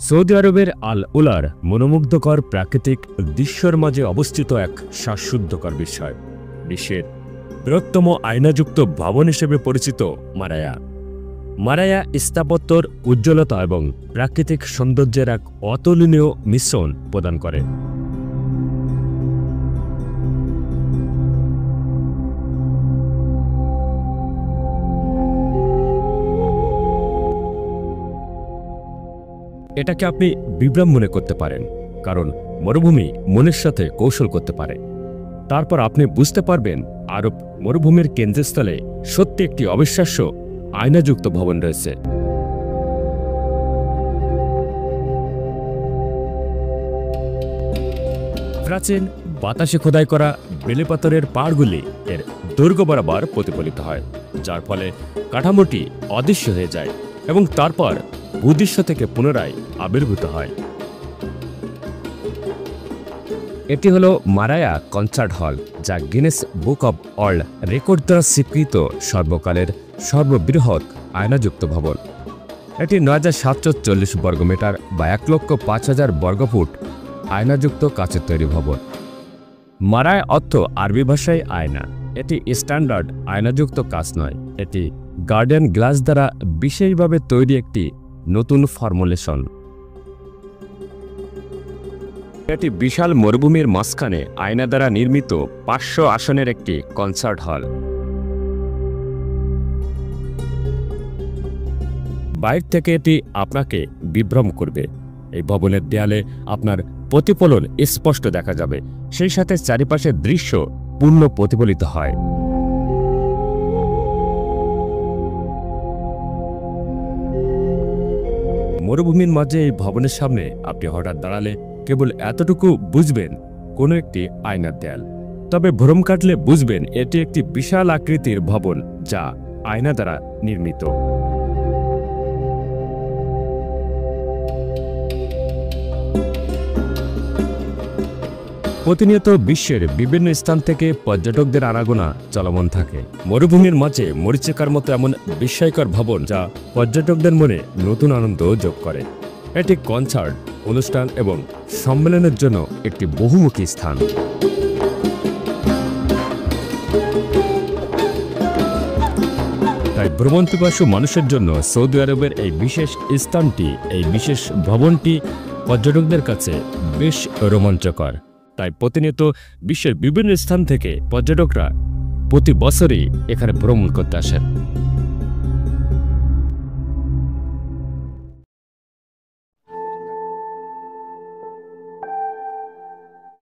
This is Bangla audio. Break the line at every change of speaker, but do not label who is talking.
সৌদি আরবের আল উলার মনোমুগ্ধকর প্রাকৃতিক দৃশ্যের মাঝে অবস্থিত এক শ্বাসরুদ্ধকর বিষয়, বিশ্বের বৃহত্তম আয়নাযুক্ত ভবন হিসেবে পরিচিত মারায়া। মারায়া স্থাপত্যর উজ্জ্বলতা এবং প্রাকৃতিক সৌন্দর্যের এক অতুলনীয় মিশ্রণ প্রদান করে। এটাকে আপনি বিভ্রম মনে করতে পারেন, কারণ মরুভূমি মনের সাথে কৌশল করতে পারে। তারপর আপনি বুঝতে পারবেন আরব মরুভূমির কেন্দ্রস্থলে সত্যি একটি অবিশ্বাস্য আয়নাযুক্ত ভবন রয়েছে। প্রাচীন বাতাসে খোদাই করা বেলেপাথরের পাড়গুলি এর দৈর্ঘ্য বরাবর প্রতিফলিত হয়, যার ফলে কাঠামোটি অদৃশ্য হয়ে যায় এবং তারপর ভূদৃশ্য থেকে পুনরায় আবির্ভূত হয়। এটি হলো মারায়া কনসার্ট হল, যা Guinness book of world record দ্বারা স্বীকৃত সর্বকালের সর্ববৃহৎ আয়নাযুক্ত ভবন। এটি ৯৭৪০ বর্গমিটার বা ১,০৫,০০০ বর্গফুট আয়নাযুক্ত কাচের তৈরি ভবন। মারায়া অর্থ আরবি ভাষায় আয়না। এটি স্ট্যান্ডার্ড আয়নাযুক্ত কাচ নয়, এটি গার্ডেন গ্লাস দ্বারা বিশেষভাবে তৈরি একটি নতুন ফর্মুলেশন। এটি বিশাল মরুভূমির মাঝখানে আয়না দ্বারা নির্মিত ৫০০ আসনের একটি কনসার্ট হল। বাইরে থেকে এটি আপনাকে বিভ্রম করবে। এই ভবনের দেয়ালে আপনার প্রতিফলন স্পষ্ট দেখা যাবে, সেই সাথে চারিপাশের দৃশ্য পূর্ণ প্রতিফলিত হয়। মরুভূমির মাঝে এই ভবনের সামনে আপনি হঠাৎ দাঁড়ালে কেবল এতটুকু বুঝবেন কোনো একটি আয়নার দেয়াল, তবে ভ্রম কাটলে বুঝবেন এটি একটি বিশাল আকৃতির ভবন যা আয়না দ্বারা নির্মিত। প্রতিনিয়ত বিশ্বের বিভিন্ন স্থান থেকে পর্যটকদের আনাগোনা চলমান থাকে। মরুভূমির মাঝে মরীচিকার মতো এমন বিস্ময়কর ভবন যা পর্যটকদের মনে নতুন আনন্দ যোগ করে। এটি কনসার্ট, অনুষ্ঠান এবং সম্মেলনের জন্য একটি বহুমুখী স্থান। তাই ভ্রমণপিপাসু মানুষের জন্য সৌদি আরবের এই বিশেষ স্থানটি, এই বিশেষ ভবনটি পর্যটকদের কাছে বেশ রোমাঞ্চকর। তাই প্রতিনিয়ত বিশ্বের বিভিন্ন স্থান থেকে পর্যটকরা প্রতি বছরই এখানে ভ্রমণ করতে আসেন।